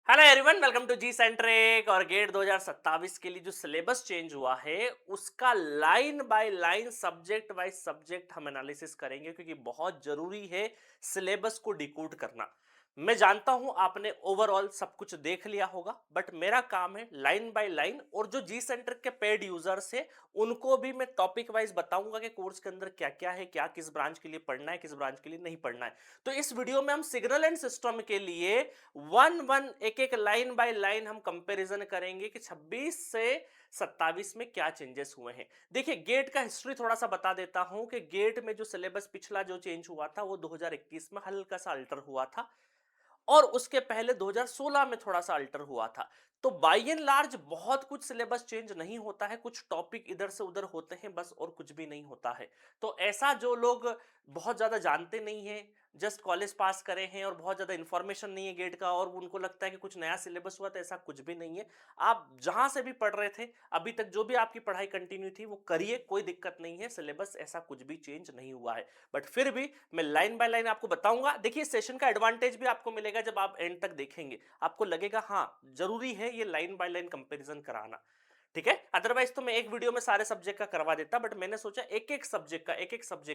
Hello everyone, welcome to G centric. और GATE 2027 के लिए जो सिलेबस चेंज हुआ है उसका line by line, subject wise subject हम एनालिसिस करेंगे, क्योंकि बहुत जरूरी है सिलेबस को डिकोड करना। मैं जानता हूं आपने ओवरऑल सब कुछ देख लिया होगा, बट मेरा काम है लाइन बाय लाइन, और जो जी सेंट्रिक के पेड यूजर्स है उनको भी मैं टॉपिक वाइज बताऊंगा कि कोर्स के अंदर क्या क्या है, क्या किस ब्रांच के लिए पढ़ना है, किस ब्रांच के लिए नहीं पढ़ना है। तो इस वीडियो में हम सिग्नल एंड सिस्टम के लिए वन वन एक एक लाइन बाय लाइन हम कंपैरिजन करेंगे कि 26 से 27 में क्या चेंजेस हुए हैं। देखिए, गेट का हिस्ट्री थोड़ा सा बता देता हूं कि गेट में जो सिलेबस पिछला जो चेंज हुआ था वो 2021 में हल्का सा अल्टर हुआ था, और उसके पहले 2016 में थोड़ा सा अल्टर हुआ था। तो बाई एंड लार्ज बहुत कुछ सिलेबस चेंज नहीं होता है, कुछ टॉपिक इधर से उधर होते हैं बस, और कुछ भी नहीं होता है। तो ऐसा जो लोग बहुत ज्यादा जानते नहीं है, जस्ट कॉलेज पास करे हैं और बहुत ज्यादा इंफॉर्मेशन नहीं है गेट का, और उनको लगता है कि कुछ नया सिलेबस हुआ, तो ऐसा कुछ भी नहीं है। आप जहां से भी पढ़ रहे थे अभी तक, जो भी आपकी पढ़ाई कंटिन्यू थी वो करिए, कोई दिक्कत नहीं है। सिलेबस ऐसा कुछ भी चेंज नहीं हुआ है, बट फिर भी मैं लाइन बाय लाइन आपको बताऊंगा। देखिए, सेशन का एडवांटेज भी आपको मिलेगा जब आप एंड तक देखेंगे, आपको लगेगा हाँ जरूरी है ये लाइन बाय लाइन कंपैरिजन कराना। ठीक है, अदरवाइज तो मैं एक वीडियो में सारे सब्जेक्ट का करवा देता, बट मैंने सोचा एक एक सब्जेक्ट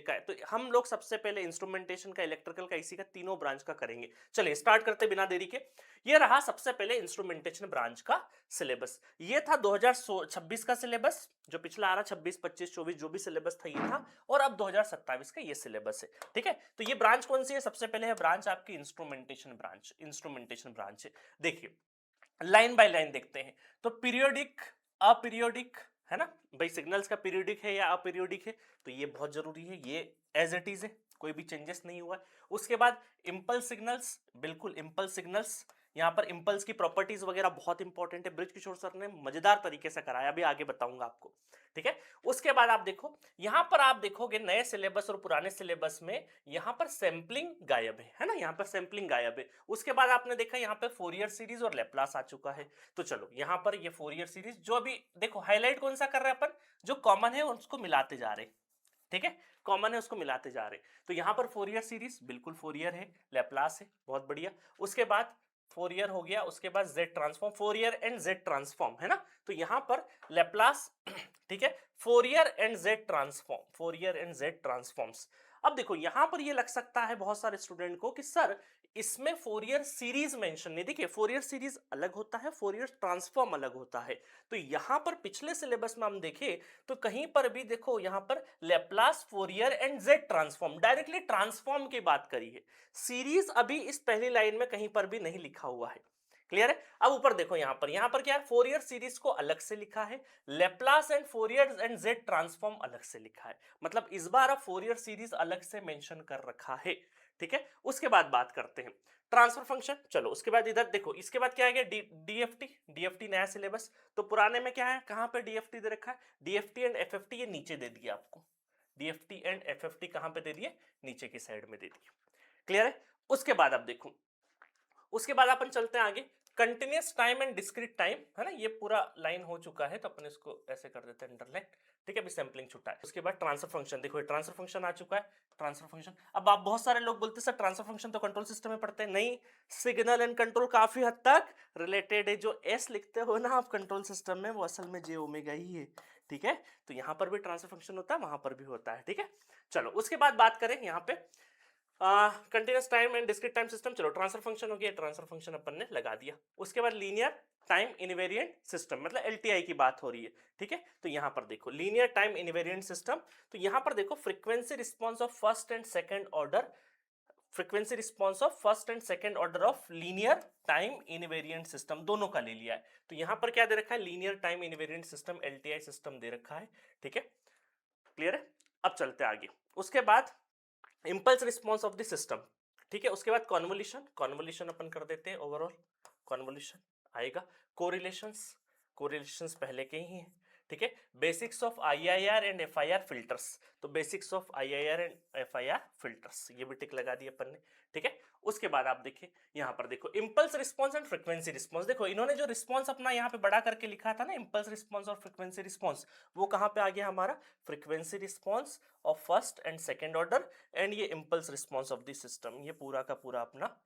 का है। तो हम लोग सबसे पहले इंस्ट्रूमेंटेशन का, इलेक्ट्रिकल का, इसी का तीनों ब्रांच का करेंगे। चलिए स्टार्ट करते बिना देरी के। ये रहा सबसे पहले इंस्ट्रूमेंटेशन ब्रांच का सिलेबस। ये था 2026 का सिलेबस, जो पिछला आ रहा 26 25 24 जो भी सिलेबस था ये था, और अब 2027 का ये सिलेबस है। ठीक है, तो ये ब्रांच कौन सी है? सबसे पहले है ब्रांच आपकी इंस्ट्रूमेंटेशन ब्रांच है। देखिए, लाइन बाय लाइन देखते हैं। तो पीरियोडिक, अपीरियोडिक, है ना भाई, सिग्नल्स का पीरियोडिक है या अपीरियोडिक है, तो ये बहुत जरूरी है। ये एज इट इज है, कोई भी चेंजेस नहीं हुआ है। उसके बाद इंपल्स सिग्नल्स, बिल्कुल इंपल्स सिग्नल्स। यहाँ पर इंपल्स की प्रॉपर्टीज वगैरह बहुत इंपॉर्टेंट है, ब्रिज किशोर सर ने मजेदार तरीके से कराया, अभी आगे बताऊंगा आपको। ठीक है, उसके बाद आप देखो, यहां पर आप देखोगे नए सिलेबस और पुराने सिलेबस में यहां पर सैंपलिंग गायब है ना, यहां पर सैंपलिंग गायब है। उसके बाद आपने देखा यहाँ पे फोरियर सीरीज और लेप्लास आ चुका है। तो चलो यहाँ पर ये फोरियर सीरीज, जो अभी देखो हाईलाइट कौन सा कर रहे हैं अपन, जो कॉमन है उसको मिलाते जा रहे हैं। ठीक है, कॉमन है उसको मिलाते जा रहे हैं। तो यहां पर फोरियर सीरीज बिल्कुल फोरियर है, लेप्लास है, बहुत बढ़िया। उसके बाद फोरियर हो गया, उसके बाद Z transform, Fourier and Z transform, है ना। तो यहां पर लेप्लास ठीक है, फोरियर एंड जेड ट्रांसफॉर्म्स। अब देखो यहां पर ये लग सकता है बहुत सारे स्टूडेंट को कि सर इसमें फोरियर सीरीज मेंशन नहीं। देखिए, फोरियर सीरीज अलग होता है, फोरियर ट्रांसफॉर्म अलग होता है। तो यहां पर पिछले सिलेबस में हम देखें तो कहीं पर भी देखो यहां पर Laplace, Fourier and Z transform, directly transform की बात करी है। सीरीज अभी इस पहली लाइन में कहीं पर भी नहीं लिखा हुआ है। क्लियर है। अब ऊपर देखो, यहां पर क्या है, फोरियर सीरीज को अलग से लिखा है, Laplace and Fourier and Z transform अलग से लिखा है। मतलब इस बार अब फोरियर सीरीज अलग से मेंशन कर रखा है। ठीक है, उसके बाद बात करते हैं ट्रांसफर फंक्शन। चलो उसके बाद इधर देखो, इसके बाद क्या है, डीएफटी। डीएफटी नया सिलेबस। तो पुराने में क्या है, कहां पे डीएफटी दे रखा है, डीएफटी एंड एफएफटी ये नीचे दे दिया आपको। डीएफटी एंड एफएफटी कहां पे दे दिए, नीचे की साइड में दे दिए। क्लियर है। उसके बाद आप देखो, उसके बाद अपन चलते हैं आगे, continuous time and discrete time, है ना। ये पूरा लाइन हो चुका है, तो अपन इसको ऐसे कर देते हैं अंडरलाइन। ठीक है, अभी सैंपलिंग छुट्टा है। उसके बाद ट्रांसफर फंक्शन, देखो ट्रांसफर फंक्शन आ चुका है। ट्रांसफर फंक्शन, अब आप बहुत सारे लोग बोलते हैं सर ट्रांसफर फंक्शन तो कंट्रोल सिस्टम में पढ़ते हैं। नहीं, सिग्नल एंड कंट्रोल काफी हद तक रिलेटेड है। जो एस लिखते हो ना आप कंट्रोल सिस्टम में, वो असल में जे ओमेगा ही है। ठीक है, तो यहां पर भी ट्रांसफर फंक्शन होता है, वहां पर भी होता है। ठीक है, चलो उसके बाद बात करें यहाँ पे continuous time and discrete time system. चलो ट्रांसफर फंक्शन हो गया, ट्रांसफर फंक्शन अपन ने लगा दिया। उसके बाद लीनियर टाइम इनवेरिएंट सिस्टम, मतलब एलटीआई की बात हो रही है। ठीक है, तो यहां पर देखो लीनियर टाइम इनवेरिएंट सिस्टम। तो यहां पर देखो frequency response of first and second order, frequency response of first and second order of linear time invariant system, दोनों का ले लिया है। तो यहां पर क्या दे रखा है, linear time invariant system, LTI system दे रखा है। ठीक है, क्लियर है। अब चलते आगे। उसके बाद impulse response of the system. ठीक है, उसके बाद कॉन्वोल्यूशन, कॉन्वोल्यूशन अपन कर देते हैं ओवरऑल, कॉन्वोल्यूशन आएगा। कोरिलेशंस, कोरिलेशंस पहले के ही हैं। ठीक है, basics of IIR and FIR filters. तो basics of IIR and FIR filters, ये भी टिक लगा दिया अपन ने। ठीक है, उसके बाद आप देखिए यहां पर देखो impulse response and frequency response. देखो इन्होंने जो रिस्पॉन्स अपना यहाँ पे बड़ा करके लिखा था ना, इंपल्स रिस्पॉन्स और फ्रीक्वेंसी रिस्पॉन्स, वो कहां पे आ गया हमारा, frequency response of first and second order, and ये impulse response of the system. ये पूरा का पूरा अपना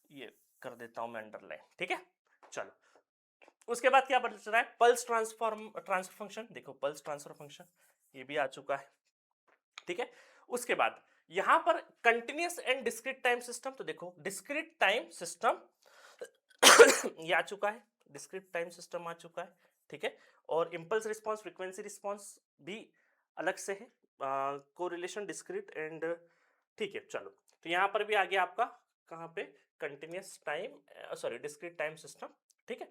ये कर देता हूं मैं अंडरलाइन। ठीक है, उसके बाद क्या बच रहा है, पल्स ट्रांसफर फंक्शन। देखो पल्स ट्रांसफर फंक्शन ये भी आ चुका है, ठीक है। उसके बाद यहां पर continuous and discrete time system, तो देखो डिस्क्रीट टाइम सिस्टम ये आ चुका है, डिस्क्रीट टाइम सिस्टम आ चुका है, ठीक है। और इंपल्स रिस्पांस, फ्रीक्वेंसी रिस्पांस भी अलग से है, कोरिलेशन डिस्क्रीट एंड, ठीक है। चलो तो यहां पर भी आ गया आपका कहां पे, continuous time, sorry discrete time system, ठीक है।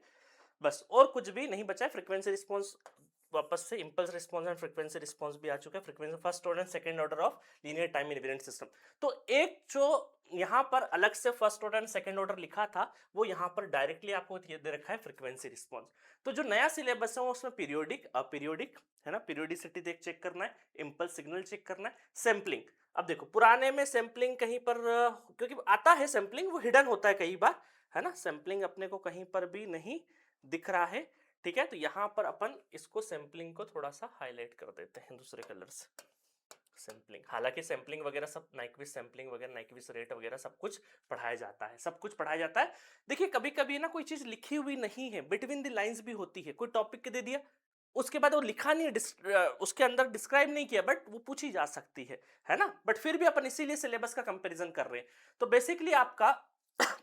बस और कुछ भी नहीं बचा है। फ्रीक्वेंसी रिस्पांस वापस से impulse response and frequency response भी आ चुका है, frequency first order and second order of linear time invariant system. तो एक जो यहां पर अलग से first order and second order लिखा था वो यहां पर डायरेक्टली आपको दे रखा है फ्रीक्वेंसी रिस्पांस। तो जो नया सिलेबस है उसमें पीरियोडिक अपीरियोडिक है ना, पीरियोडिसिटी देख चेक करना है, इंपल्स सिग्नल चेक करना है, सैंपलिंग। अब देखो पुराने में सैंपलिंग कहीं पर क्योंकि आता है सैंपलिंग, वो हिडन होता है कई बार, है ना, सैंपलिंग अपने को कहीं पर भी नहीं दिख रहा है, ठीक है। तो यहां पर अपन इसको सैंपलिंग को थोड़ा सा हाईलाइट कर देते हैं दूसरे कलर से, सैंपलिंग। हालांकि सैंपलिंग वगैरह सब नाइक्विस्ट सैंपलिंग वगैरह नाइक्विस्ट रेट वगैरह सब कुछ पढ़ाया जाता है, सब कुछ पढ़ाया जाता है। देखिए कभी कभी ना कोई चीज लिखी हुई नहीं है, बिटवीन द लाइंस भी होती है, कोई टॉपिक दे दिया उसके बाद वो लिखा नहीं, उसके अंदर डिस्क्राइब नहीं किया, बट वो पूछी जा सकती है ना। बट फिर भी अपन इसीलिए सिलेबस का कंपैरिजन कर रहे हैं। तो बेसिकली आपका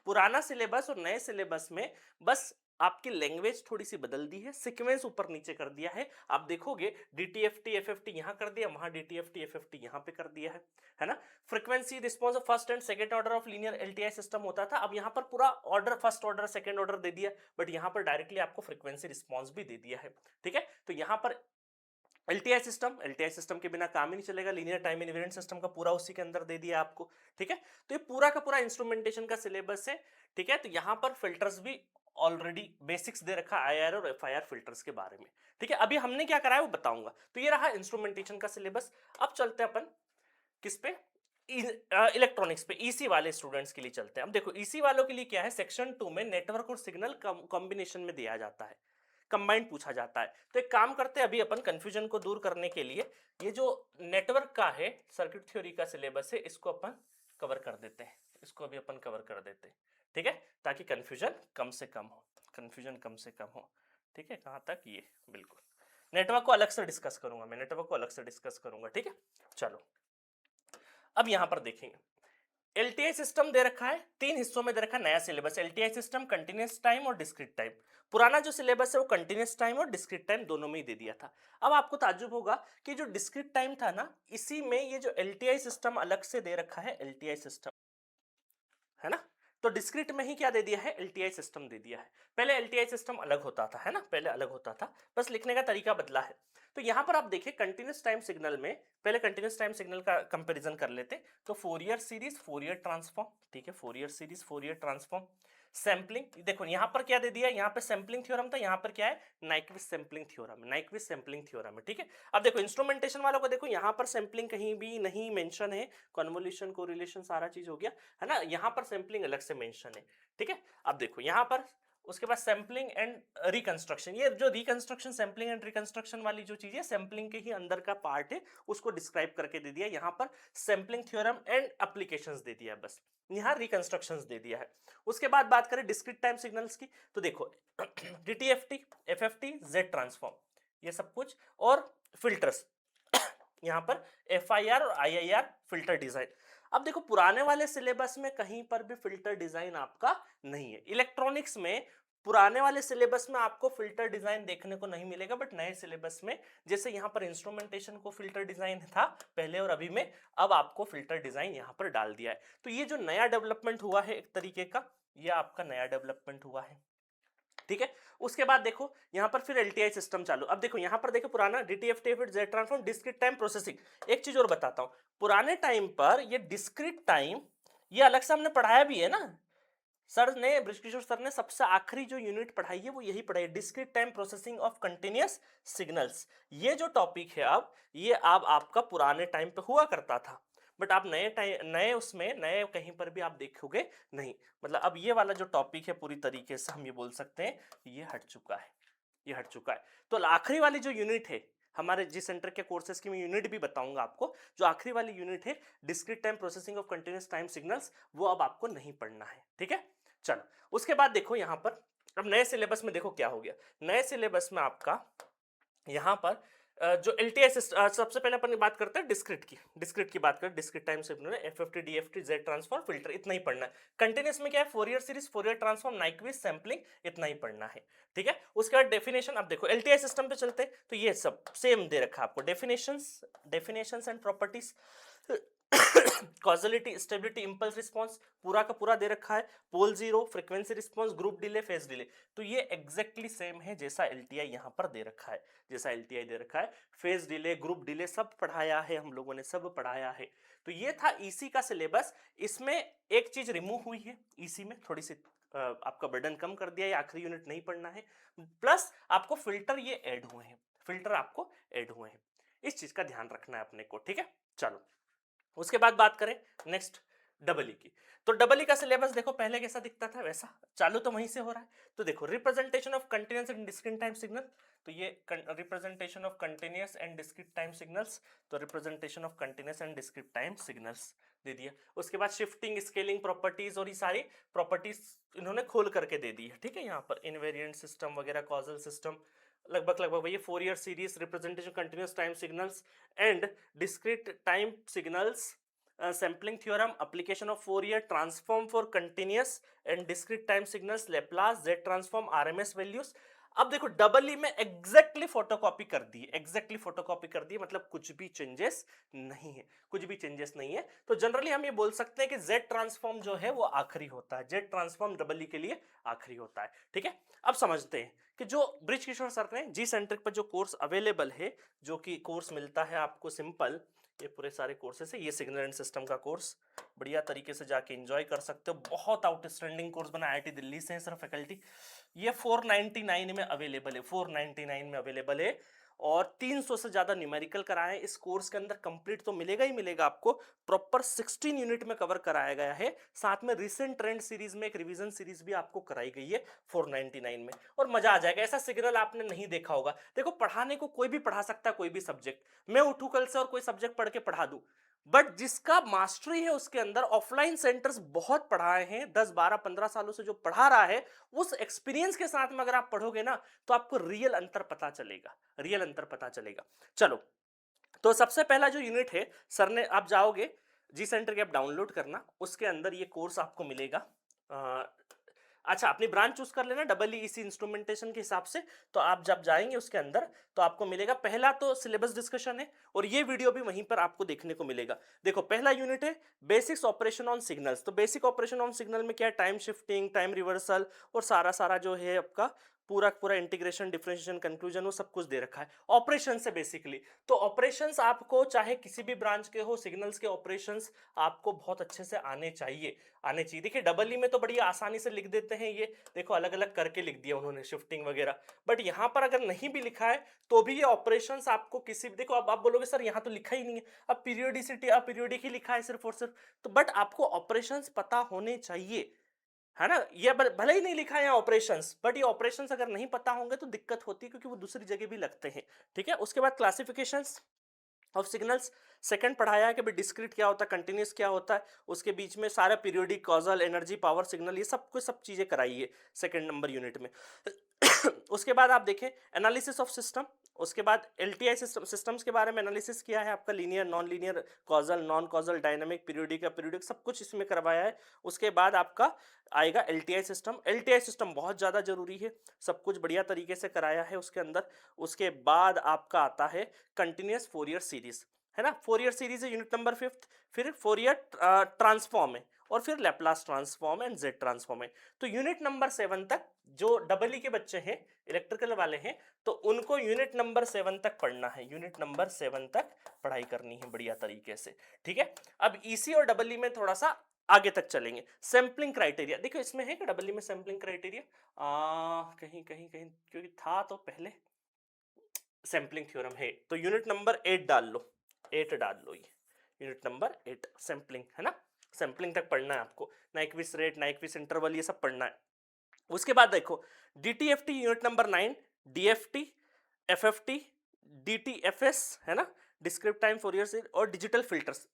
पुराना सिलेबस और नए सिलेबस में बस आपकी लैंग्वेज थोड़ी सी बदल दी है, सीक्वेंस ऊपर नीचे कर दिया है। आप देखोगे डीटीएफटी एफएफटी यहां कर दिया, वहां डीटीएफटी एफएफटी यहां पे कर दिया है ना। Frequency response of first and second order of linear LTI system होता था, अब यहां पर पूरा order first order second order दे दिया, बट यहां पर डायरेक्टली आपको फ्रीक्वेंसी रिस्पांस भी दे दिया है, ठीक है। तो यहां पर एलटीआई सिस्टम के बिना काम ही नहीं चलेगा, लीनियर टाइम इनवेरिएंट सिस्टम का पूरा उसी के अंदर दे दिया आपको, ठीक है। तो ये पूरा का पूरा इंस्ट्रूमेंटेशन का सिलेबस है, ठीक है। तो यहां पर फिल्टर्स भी ऑलरेडी बेसिक्स दे रखा आईआर और एफआईआर फिल्टर्स के बारे में, ठीक है। अभी हमने क्या कराया वो बताऊंगा। तो ये रहा इंस्ट्रूमेंटेशन का सिलेबस। अब चलते हैं अपन किस पे, इलेक्ट्रॉनिक्स पे, ईसी वाले स्टूडेंट्स के लिए चलते हैं। अब देखो ईसी वालों के लिए क्या है, सेक्शन 2 में नेटवर्क और सिग्नल कॉम्बिनेशन में दिया जाता है, कंबाइंड पूछा जाता है। तो एक काम करते हैं, अभी अपन कंफ्यूजन को दूर करने के लिए ये जो नेटवर्क का है सर्किट थ्योरी का सिलेबस है इसको अपन कवर कर देते हैं, इसको अभी अपन कवर कर देते हैं, ठीक है, ताकि कंफ्यूजन कम से कम हो, कंफ्यूजन कम से कम हो, ठीक है। कहां तक, ये बिल्कुल नेटवर्क को अलग से डिस्कस करूंगा मैं, नेटवर्क को अलग से डिस्कस करूंगा, ठीक है। चलो अब यहां पर देखेंगे, एलटीआई सिस्टम दे रखा है, 3 हिस्सों में दे रखा है नया syllabus, LTI system continuous time और डिस्क्रीट टाइम। पुराना जो सिलेबस है वो कंटीन्यूअस टाइम और डिस्क्रीट टाइम दोनों में ही दे दिया था। अब आपको ताज्जुब होगा कि जो डिस्क्रीट टाइम था ना, इसी में ये जो एलटीआई सिस्टम अलग से दे रखा है, एलटीआई सिस्टम, है ना। तो डिस्क्रीट में ही क्या दे दिया है, एलटीआई सिस्टम दे दिया है। पहले एलटीआई सिस्टम अलग होता था, है ना, पहले अलग होता था, बस लिखने का तरीका बदला है। तो यहां पर आप देखिए कंटीन्यूअस टाइम सिग्नल में, पहले कंटीन्यूअस टाइम सिग्नल का कंपैरिजन कर लेते। तो फोरियर सीरीज फोरियर ट्रांसफॉर्म, ठीक है, Fourier series Fourier transform, sampling. देखो यहां पर क्या दे दिया, यहां पे सैंपलिंग थ्योरम था, यहां पर क्या है, Nyquist sampling theorem, Nyquist sampling theorem है, ठीक है। अब देखो इंस्ट्रूमेंटेशन वालों को देखो, यहां पर सैंपलिंग कहीं भी नहीं मेंशन है, कन्वोल्यूशन कोरिलेशन सारा चीज हो गया, है ना। यहां पर सैंपलिंग अलग से मेंशन है, ठीक है। अब देखो यहां पर उसके बाद सैंपलिंग एंड रिकंस्ट्रक्शन, ये जो रिकंस्ट्रक्शन सैंपलिंग एंड रिकंस्ट्रक्शन वाली जो चीज है सैंपलिंग के ही अंदर का पार्ट है, उसको डिस्क्राइब करके दे दिया। यहां पर सैंपलिंग थ्योरम एंड एप्लीकेशंस दे दिया, बस यहां रिकंस्ट्रक्शंस दे दिया है। उसके बाद बात करें डिस्क्रीट टाइम सिग्नल्स की, तो देखो डीटीएफटी एफएफटी जेड ट्रांसफॉर्म ये सब कुछ, और फिल्टर्स यहां पर एफआईआर और आईआईआर फिल्टर डिजाइन। अब देखो पुराने वाले सिलेबस में कहीं पर भी फिल्टर डिजाइन आपका नहीं है, इलेक्ट्रॉनिक्स में पुराने वाले सिलेबस में आपको फिल्टर डिजाइन देखने को नहीं मिलेगा, बट नए सिलेबस में जैसे यहां पर इंस्ट्रूमेंटेशन को फिल्टर डिजाइन था पहले और अभी में, अब आपको फिल्टर डिजाइन यहां पर डाल दिया है। तो ये जो नया डेवलपमेंट हुआ है एक तरीके का, ये आपका नया डेवलपमेंट हुआ है, ठीक है। उसके बाद देखो यहां पर फिर एलटीआई सिस्टम चालू। अब देखो यहां पर देखो पुराना डीटीएफटी फिर Z transform discrete time processing. एक चीज और बताता हूं, पुराने टाइम पर ये डिस्क्रीट टाइम ये अलग से हमने पढ़ाया भी है ना, सर ने बृजकिशोर सर ने सबसे आखिरी जो यूनिट पढ़ाई है वो यही पढ़ाई, discrete time processing of continuous signals. ये जो टॉपिक है अब ये अब आपका पुराने टाइम पे हुआ करता था, बट आप नए टाइम नए उसमें नए कहीं पर भी आप देखोगे नहीं। मतलब अब ये वाला जो टॉपिक है पूरी तरीके से हम ये बोल सकते हैं ये हट चुका है, ये हट चुका है। तो आखिरी वाली जो यूनिट है हमारे जी सेंटर के कोर्सेज की मैं यूनिट भी बताऊंगा आपको, जो आखिरी वाली यूनिट है discrete time processing of continuous time signals, वो अब आपको नहीं पढ़ना है, ठीक है। चलो उसके बाद देखो यहां पर अब नए सिलेबस में देखो क्या हो गया, नए सिलेबस में आपका यहाँ पर जो एलटीआई सबसे पहले अपन बात करते हैं डिस्क्रीट की बात करें, discrete time signal FFT DFT Z transform filter, इतना ही पढ़ना है। कंटिन्यूस में क्या है, Fourier series, Fourier transform, Nyquist, sampling, इतना ही पढ़ना है, ठीक है। उसके बाद डेफिनेशन, अब देखो एलटीआई सिस्टम पे चलते हैं, तो ये सब सेम दे रखा है आपको, definitions and properties, causality, stability, impulse response पूरा का पूरा दे रखा है, pole zero, frequency response, group delay, phase delay, तो ये एग्जैक्टली सेम है जैसा एलटीआई यहां पर दे रखा है, जैसा एलटीआई दे रखा है। फेज डिले, ग्रुप डिले सब पढ़ाया है हम लोगों ने, सब पढ़ाया है। तो ये था ईसी का सिलेबस। इसमें एक चीज रिमूव हुई है ईसी में, थोड़ी सी आपका बर्डन कम कर दिया है, आखिरी यूनिट नहीं पढ़ना है, प्लस आपको फिल्टर ये ऐड हुए हैं, फिल्टर आपको ऐड हुए हैं, इस चीज का ध्यान रखना है अपने को, ठीक है। चलो उसके बाद बात करें नेक्स्ट डबल ई की, तो डबल ई का सिलेबस देखो पहले कैसा दिखता था वैसा चालू तो वहीं से हो रहा है। तो देखो representation of continuous and discrete time signal, तो ये representation of continuous and discrete time signals, तो representation of continuous and discrete time signals दे दिया। उसके बाद शिफ्टिंग, स्केलिंग प्रॉपर्टीज और ये सारी प्रॉपर्टीज इन्होंने खोल करके दे दी है, ठीक है। यहाँ पर इनवेरिएंट सिस्टम वगैरह, कॉजल सिस्टम, लगभग भैया Fourier series, representation continuous time signals and discrete time signals, sampling theorem, application of Fourier transform for continuous and discrete time signals, Laplace, Z transform, RMS values. अब देखो double E में exactly photocopy कर दी, exactly photocopy कर दी, मतलब कुछ भी changes नहीं है, कुछ भी चेंजेस नहीं है। तो जनरली हम ये बोल सकते हैं कि जेड ट्रांसफॉर्म जो है वो आखिरी होता है, जेड ट्रांसफॉर्म डबल ई के लिए आखिरी होता है, ठीक है। अब समझते हैं कि जो ब्रिज किशोर सर ने जी सेंट्रिक पर जो कोर्स अवेलेबल है, जो कि कोर्स मिलता है आपको सिंपल, ये पूरे सारे कोर्सेस है, ये सिग्नल एंड सिस्टम का कोर्स बढ़िया तरीके से जाके एंजॉय कर सकते हो, बहुत आउटस्टैंडिंग कोर्स बना, आईआईटी दिल्ली से है सर फैकल्टी। ये 499 में अवेलेबल है, 499 में अवेलेबल है, और 300 से ज्यादा न्यूमेरिकल कराए इस कोर्स के अंदर, कंप्लीट तो मिलेगा ही मिलेगा आपको, प्रॉपर 16 यूनिट में कवर कराया गया है, साथ में रिसेंट ट्रेंड सीरीज में एक रिवीजन सीरीज भी आपको कराई गई है 499 में, और मजा आ जाएगा। ऐसा सिग्नल आपने नहीं देखा होगा। देखो पढ़ाने को कोई भी पढ़ा सकता है, कोई भी सब्जेक्ट, मैं उठूं कल से और कोई सब्जेक्ट पढ़ के पढ़ा दूं, बट जिसका मास्टरी है उसके अंदर, ऑफलाइन सेंटर्स बहुत पढ़ाए हैं, 10 12 15 सालों से जो पढ़ा रहा है, उस एक्सपीरियंस के साथ में अगर आप पढ़ोगे ना, तो आपको रियल अंतर पता चलेगा, रियल अंतर पता चलेगा। चलो तो सबसे पहला जो यूनिट है सर ने, आप जाओगे जी सेंटर के ऐप डाउनलोड करना, उसके अंदर ये कोर्स आपको मिलेगा। अच्छा अपनी ब्रांच चूज कर लेना डबल ईसी इंस्ट्रूमेंटेशन के हिसाब से, तो आप जब जाएंगे उसके अंदर तो आपको मिलेगा, पहला तो सिलेबस डिस्कशन है, और ये वीडियो भी वहीं पर आपको देखने को मिलेगा। देखो पहला यूनिट है बेसिक्स ऑपरेशन ऑन सिग्नल्स, तो बेसिक ऑपरेशन ऑन सिग्नल में क्या है, टाइम शिफ्टिंग, टाइम रिवर्सल, और सारा सारा जो है आपका पूरा पूरा इंटीग्रेशन, डिफरेंशिएशन, कंक्लूजन, वो सब कुछ दे रखा है। ऑपरेशन से बेसिकली, तो ऑपरेशंस आपको चाहे किसी भी ब्रांच के हो, सिग्नल्स के ऑपरेशंस आपको बहुत अच्छे से आने चाहिए, आने चाहिए। देखिए डबल ई में तो बड़ी आसानी से लिख देते हैं, ये देखो अलग अलग करके लिख दिया उन्होंने शिफ्टिंग वगैरह, बट यहाँ पर अगर नहीं भी लिखा है तो भी ये ऑपरेशंस आपको किसी भी, देखो अब आप बोलोगे सर यहाँ तो लिखा ही नहीं है, अब पीरियोडिसिटी अपीरियोडिक ही लिखा है सिर्फ और सिर्फ, तो बट आपको ऑपरेशंस पता होने चाहिए, है ना। ये भले ही नहीं लिखा है ऑपरेशंस, बट ये ऑपरेशंस अगर नहीं पता होंगे तो दिक्कत होती है, क्योंकि वो दूसरी जगह भी लगते हैं, ठीक है। उसके बाद क्लासिफिकेशंस ऑफ सिग्नल्स, सेकंड पढ़ाया है कि भाई डिस्क्रीट क्या होता है, कंटिन्यूस क्या होता है, उसके बीच में सारा periodic, causal, energy, power signal, ये सब कुछ सब चीजें कराई है सेकंड नंबर यूनिट में। उसके बाद आप देखें एनालिसिस ऑफ सिस्टम, उसके बाद एलटीआई सिस्टम्स के बारे में एनालिसिस किया है आपका, linear, non linear, causal, non causal, dynamic, periodic, aperiodic, सब कुछ इसमें करवाया है। उसके बाद आपका आएगा एलटीआई सिस्टम, एलटीआई सिस्टम बहुत ज़्यादा जरूरी है, सब कुछ बढ़िया तरीके से कराया है उसके अंदर। उसके बाद आपका आता है कंटिन्यूस फोरियर सीरीज, है ना, फोरियर सीरीज है यूनिट नंबर 5, फिर फोरियर ट्रांसफॉर्म है, और फिर Laplace transform and Z transform है। तो यूनिट नंबर 7 तक जो डबल ई के बच्चे हैं, इलेक्ट्रिकल वाले हैं, तो उनको यूनिट नंबर 7 तक पढ़ना है, यूनिट नंबर 7 तक पढ़ाई करनी है बढ़िया तरीके से, ठीक है। अब ईसी और डबल ई में थोड़ा सा आगे तक चलेंगे। सैंपलिंग क्राइटेरिया देखो इसमें है कि डबल ई में सैंपलिंग क्राइटेरिया, कहीं कहीं कहीं क्योंकि था तो पहले सैंपलिंग थ्योरम है, तो यूनिट नंबर 8 डाल लो, 8 डाल लो, ये यूनिट नंबर 8 सैंपलिंग, है ना, सैंपलिंग तक पढ़ना है आपको, नाइक्विस्ट रेट, नाइक्विस्ट इंटरवल, ये सब पढ़ना है। उसके बाद देखो DTFT unit number 9, DFT, FFT, डीटीएफएस, है ना, डिस्क्रीट टाइम फोरियर सीरीज, और डिजिटल फिल्टर्स।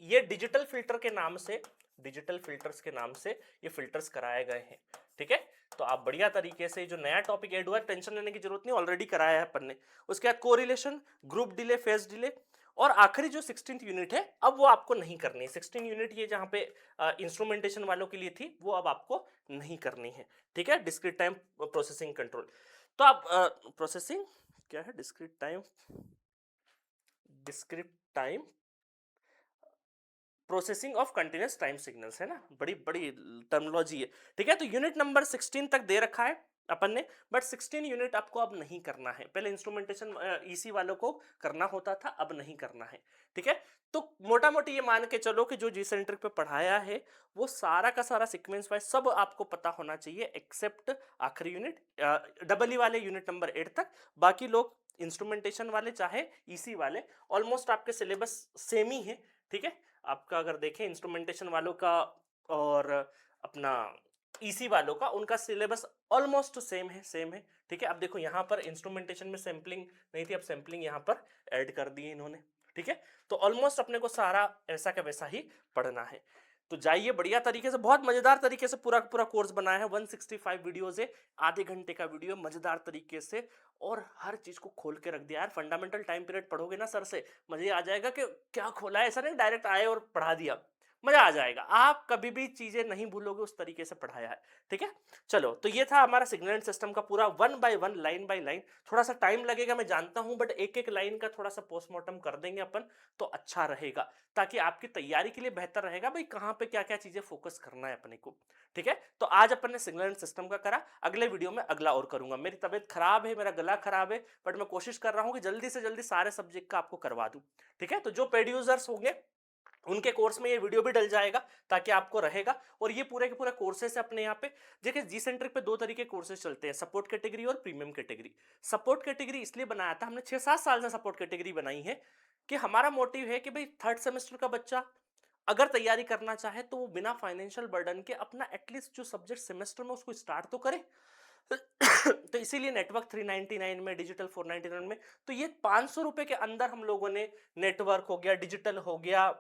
ये डिजिटल फिल्टर के नाम से डिजिटल फिल्टर्स के नाम से ये फिल्टर्स कराए गए हैं। ठीक है, तो आप बढ़िया तरीके से जो नया टॉपिक ऐड हुआ है टेंशन लेने की जरूरत नहीं, ऑलरेडी कराया है अपन ने। उसके बाद correlation, group delay, phase delay, और आखिरी जो 16th यूनिट है अब वो आपको नहीं करनी है। 16 यूनिट ये जहाँ पे इंस्ट्रूमेंटेशन वालों के लिए थी वो अब आपको नहीं करनी है। ठीक है, डिस्क्रीट टाइम प्रोसेसिंग कंट्रोल। तो आप प्रोसेसिंग क्या है, discrete time processing of continuous time signals, है ना, बड़ी बड़ी टर्मिनोलॉजी है। ठीक है, तो यूनिट नंबर 16 तक दे रखा है अपन ने, बट 16 यूनिट आपको अब नहीं करना है। पहले इंस्ट्रूमेंटेशन ईसी वालों को करना होता था, अब नहीं करना है। ठीक है, तो मोटा मोटी ये मान के चलो कि जो जी सेंटर पे पढ़ाया है वो सारा का सारा सीक्वेंस वाइज सब आपको पता होना चाहिए, एक्सेप्ट आखिरी यूनिट डबल ई वाले यूनिट नंबर 8 तक। बाकी लोग इंस्ट्रूमेंटेशन वाले चाहे ईसी वाले ऑलमोस्ट आपके सिलेबस सेम ही है। ठीक है, आपका अगर देखें इंस्ट्रूमेंटेशन वालों का और अपना ईसी वालों का, उनका सिलेबस ऑलमोस्ट सेम है। ठीक है, अब देखो यहाँ पर इंस्ट्रूमेंटेशन में सैंपलिंग नहीं थी, अब सैंपलिंग यहाँ पर ऐड कर दी है इन्होंने। ठीक है, तो ऑलमोस्ट अपने को सारा ऐसा का वैसा ही पढ़ना है। तो जाइए बढ़िया तरीके से, बहुत मजेदार तरीके से पूरा पूरा कोर्स बनाया है। 165 वीडियोस है, आधे घंटे का वीडियो, मजेदार तरीके से, और हर चीज को खोल के रख दिया यार। फंडामेंटल टाइम पीरियड पढ़ोगे ना सर से, मजे आ जाएगा कि क्या खोला है, ऐसा नहीं डायरेक्ट आए और पढ़ा दिया। मजा आ जाएगा, आप कभी भी चीजें नहीं भूलोगे, उस तरीके से पढ़ाया है। ठीक है, चलो, तो ये था हमारा सिग्नल सिस्टम का पूरा 1 बाय 1, लाइन बाय लाइन। थोड़ा सा टाइम लगेगा मैं जानता हूं, बट एक एक लाइन का थोड़ा सा पोस्टमार्टम कर देंगे अपन तो अच्छा रहेगा, ताकि आपकी तैयारी के लिए बेहतर रहेगा भाई कहाँ पे क्या क्या चीजें फोकस करना है अपने को। ठीक है, तो आज अपन ने सिग्नल एंड सिस्टम का करा, अगले वीडियो में अगला और करूंगा। मेरी तबीयत खराब है, मेरा गला खराब है, बट मैं कोशिश कर रहा हूँ कि जल्दी से जल्दी सारे सब्जेक्ट का आपको करवा दूं। ठीक है, तो जो पेड यूजर्स होंगे उनके कोर्स में ये वीडियो भी डल जाएगा, ताकि आपको रहेगा। और ये पूरे के पूरे कोर्सेस है अपने यहाँ पे। देखिए जी सेंट्रिक पे दो तरीके कोर्सेज चलते हैं, सपोर्ट कैटेगरी और प्रीमियम कैटेगरी। सपोर्ट कैटेगरी इसलिए बनाया था हमने, 6-7 साल से सपोर्ट कैटेगरी बनाई है, कि हमारा मोटिव है कि भाई थर्ड सेमेस्टर का बच्चा अगर तैयारी करना चाहे तो वो बिना फाइनेंशियल बर्डन के अपना एटलीस्ट जो सब्जेक्ट सेमेस्टर में उसको स्टार्ट तो करे। तो इसीलिए नेटवर्क 399 में, डिजिटल 499 में, तो ये 500 रुपए के अंदर हम लोगों ने नेटवर्क हो गया, डिजिटल हो गया,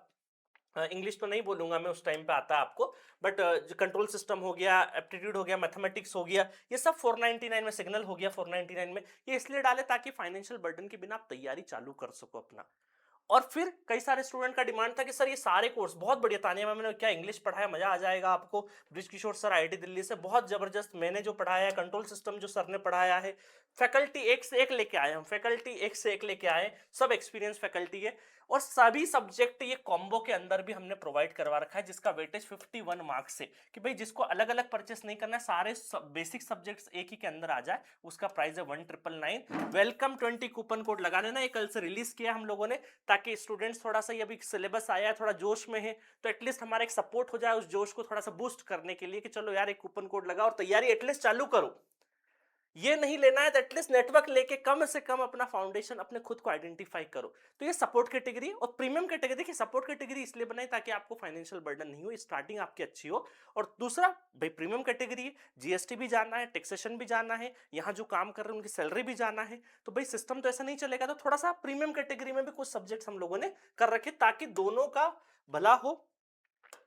इंग्लिश तो नहीं बोलूंगा मैं, उस टाइम पे आता है आपको, बट कंट्रोल सिस्टम हो गया, एप्टीट्यूड हो गया, मैथमेटिक्स हो गया, ये सब 499 में, सिग्नल हो गया 499 में। ये इसलिए डाले ताकि फाइनेंशियल बर्डन के बिना आप तैयारी चालू कर सको अपना। और फिर कई सारे स्टूडेंट का डिमांड था कि सर ये सारे कोर्स बहुत बढ़िया, तानिया मैम ने क्या इंग्लिश पढ़ाया, मजा आ जाएगा आपको। ब्रिज किशोर सर आईआईटी दिल्ली से, बहुत जबरदस्त मैंने जो पढ़ाया है, कंट्रोल सिस्टम जो सर ने पढ़ाया है, फैकल्टी एक से एक लेके आए हम, फैकल्टी एक से एक लेके आए, सब एक्सपीरियंस फैकल्टी है। और सभी सब्जेक्ट ये कॉम्बो के अंदर भी हमने प्रोवाइड करवा रखा है, जिसका वेटेज 51 मार्क्स से, कि भाई जिसको अलग अलग परचेस नहीं करना है, सारे बेसिक सब्जेक्ट्स एक ही के अंदर आ जाए, उसका प्राइस है 1999। वेलकम 20 कूपन कोड लगा लेना, ये कल से रिलीज किया हम लोगों ने, ताकि स्टूडेंट्स थोड़ा सा, ये अभी सिलेबस आया है, थोड़ा जोश में है, तो एटलीस्ट हमारा एक सपोर्ट हो जाए उस जोश को थोड़ा सा बूस्ट करने के लिए, कि चलो यार एक कूपन कोड लगा और तैयारी एटलीस्ट चालू करो। ये नहीं लेना है तो एटलीस्ट नेटवर्क लेके कम से कम अपना फाउंडेशन, अपने खुद को आइडेंटिफाई करो। तो ये सपोर्ट कैटेगरी और प्रीमियम कैटेगरी। देखिए सपोर्ट कैटेगरी इसलिए बनाई ताकि आपको फाइनेंशियल बर्डन नहीं हो, स्टार्टिंग आपकी अच्छी हो। और दूसरा भाई प्रीमियम कैटेगरी है, जीएसटी भी जानना है, टैक्सेशन भी जानना है, यहाँ जो काम कर रहे हैं उनकी सैलरी भी जानना है, तो भाई सिस्टम तो ऐसा नहीं चलेगा। तो थोड़ा सा प्रीमियम कैटेगरी में भी कुछ सब्जेक्ट हम लोगों ने कर रखे, ताकि दोनों का भला हो।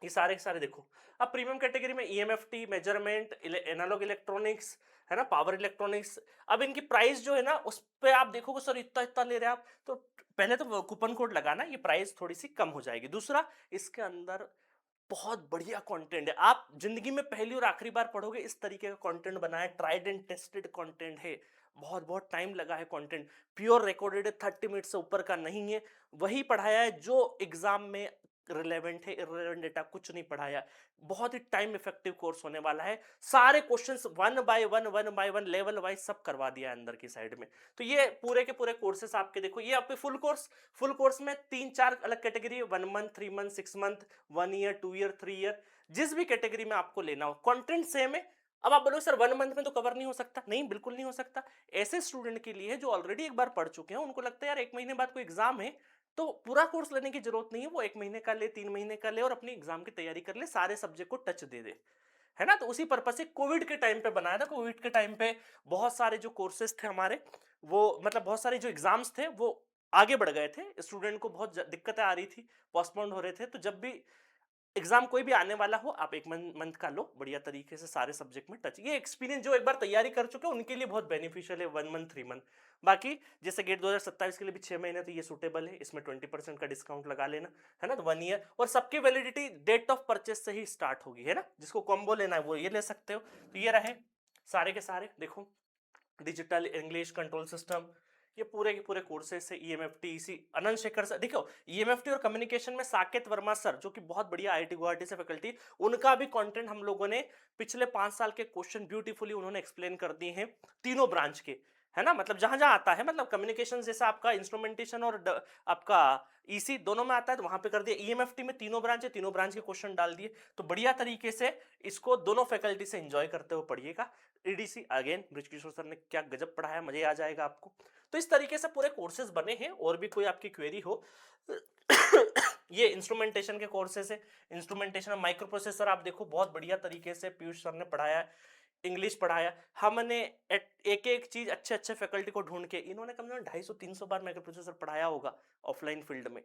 ये सारे के सारे देखो, अब प्रीमियम कैटेगरी में ईएमएफटी, मेजरमेंट, एनालॉग इलेक्ट्रॉनिक्स, है ना, पावर इलेक्ट्रॉनिक्स। अब इनकी प्राइस जो है ना, उस पे आप देखोगे सर इतना इतना ले रहे हैं आप, तो पहले तो कूपन कोड लगाना, ये प्राइस थोड़ी सी कम हो जाएगी। दूसरा, इसके अंदर बहुत बढ़िया कंटेंट है, आप जिंदगी में पहली और आखिरी बार पढ़ोगे इस तरीके का कंटेंट बना है, ट्राइड एंड टेस्टेड कंटेंट है, बहुत बहुत टाइम लगा है कंटेंट, प्योर रिकॉर्डेड है, 30 मिनट से ऊपर का नहीं है, वही पढ़ाया है जो एग्जाम में रिलेवेंट है, इररिलेवेंट डेटा कुछ नहीं पढ़ाया। बहुत ही टाइम इफेक्टिव कोर्स होने वाला है, सारे questions one by one level wise सब करवा दिया है अंदर की साइड में। तो ये पूरे के पूरे कोर्सेस आपके देखो, ये आपके फुल कोर्स में 3-4 अलग कैटेगरी है, 1 month, 3 month, 6 month, 1 year, 2 year, 3 year, जिस भी कैटेगरी में आपको लेना हो, कंटेंट सेम है। अब आप बोलोगे सर 1 मंथ में तो कवर नहीं हो सकता, नहीं बिल्कुल नहीं हो सकता। ऐसे स्टूडेंट के लिए जो ऑलरेडी एक बार पढ़ चुके हैं, उनको लगता है यार 1 महीने बाद कोई एग्जाम है, तो पूरा कोर्स लेने की जरूरत नहीं है, वो 1 महीने का ले, 3 महीने का ले, और अपनी एग्जाम की तैयारी कर ले, सारे सब्जेक्ट को टच दे दे, है ना। तो उसी पर्पज से कोविड के टाइम पे बनाया था। कोविड के टाइम पे बहुत सारे जो कोर्सेज थे हमारे, वो मतलब बहुत सारे जो एग्जाम्स थे वो आगे बढ़ गए थे, स्टूडेंट को बहुत दिक्कतें आ रही थी, पोस्टपोन हो रहे थे। तो जब भी एग्जाम कोई भी आने वाला हो, आप एक मंथ का लो, बढ़िया तरीके से सारे सब्जेक्ट में टच, ये एक्सपीरियंस जो एक बार तैयारी कर चुके हैं उनके लिए बहुत बेनिफिशियल है, 1 मंथ 3 मंथ। बाकी जैसे गेट 2027 के लिए भी 6 महीने, तो ये सूटेबल है, इसमें 20% का डिस्काउंट लगा लेना, है ना, तो 1 ईयर, और सबकी वैलिडिटी डेट ऑफ परचेस से ही स्टार्ट होगी, है ना, जिसको कॉम्बो लेना है वो ये ले सकते हो। तो ये रहे सारे के सारे, देखो डिजिटल इंग्लिश कंट्रोल सिस्टम, ये पूरे के पूरे कोर्सेस है। ईएमएफटी, इसी अनंत शेखर सर, देखो ईएमएफटी और कम्युनिकेशन में साकेत वर्मा सर, जो कि बहुत बढ़िया आईआईटी गुवाहाटी से फैकल्टी, उनका भी कंटेंट हम लोगों ने पिछले 5 साल के क्वेश्चन ब्यूटीफुली उन्होंने एक्सप्लेन कर दिए हैं, तीनों ब्रांच के, है ना, मतलब जहां जहां आता है, मतलब कम्युनिकेशन जैसा आपका इंस्ट्रूमेंटेशन और आपका ईसी दोनों में आता है, तो वहां पे कर दिया। ईएमएफटी में तीनों ब्रांच है, तीनों ब्रांच के क्वेश्चन डाल दिए, तो बढ़िया तरीके से इसको दोनों फैकल्टी से एंजॉय करते हुए पढ़िएगा। ईडीसी अगेन ब्रिजकिशोर सर ने क्या गजब पढ़ाया, मजा आ जाएगा आपको। तो इस तरीके से पूरे कोर्सेज बने हैं, और भी कोई आपकी क्वेरी हो ये इंस्ट्रूमेंटेशन के कोर्सेज है। इंस्ट्रूमेंटेशन और माइक्रो प्रोसेसर आप देखो बहुत बढ़िया तरीके से पीयूष सर ने पढ़ाया है, इंग्लिश पढ़ाया। हमने एक एक चीज अच्छे अच्छे फैकल्टी को ढूंढ के, इन्होंने कम से कम 250-300 बार माइक्रो प्रोसेसर पढ़ाया होगा ऑफलाइन फील्ड में,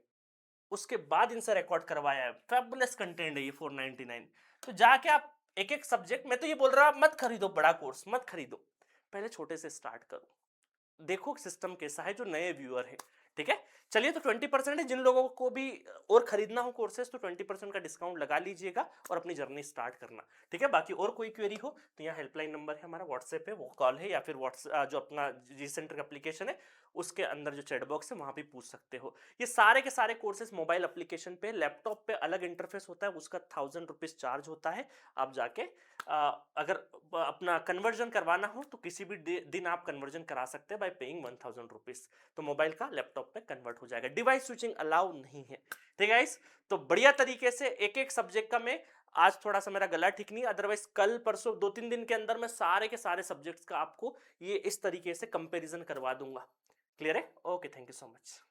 उसके बाद इनसे रिकॉर्ड करवाया है। फैबुलस कंटेंट है ये 499। तो जाके आप एक एक सब्जेक्ट, मैं तो ये बोल रहा हूं, आप मत खरीदो बड़ा कोर्स, मत खरीदो, पहले छोटे से स्टार्ट करो, देखो सिस्टम कैसा है, जो नए व्यूअर है, ठीक है। चलिए, तो 20% है, जिन लोगों को भी और खरीदना हो कोर्सेज, तो 20% का डिस्काउंट लगा लीजिएगा और अपनी जर्नी स्टार्ट करना, ठीक है। बाकी और कोई क्वेरी हो तो यहाँ हेल्पलाइन नंबर है हमारा, व्हाट्सएप है, वो कॉल है, या फिर व्हाट्सएप जो अपना जी सेंटर का एप्लीकेशन है उसके अंदर जो चैट बॉक्स है वहां भी पूछ सकते हो। ये सारे के सारे कोर्सेज मोबाइल एप्लीकेशन पे, लैपटॉप पे अलग इंटरफेस होता है, उसका 1000 रुपीज चार्ज होता है। आप जाके अगर अपना कन्वर्जन करवाना हो तो किसी भी दिन आप कन्वर्जन करा सकते हैं बाय पेइंग 1000 रुपीज, तो मोबाइल का लैपटॉप में कन्वर्ट हो जाएगा। डिवाइस स्विचिंग अलाउ नहीं है, ठीक है गाइस। तो बढ़िया तरीके से एक एक सब्जेक्ट का मैं, आज थोड़ा सा मेरा गला ठीक नहीं, अदरवाइज कल परसों 2-3 दिन के अंदर मैं सारे के सारे सब्जेक्ट्स का आपको ये इस तरीके से कंपैरिजन करवा दूंगा। क्लियर है? Okay, thank you so much.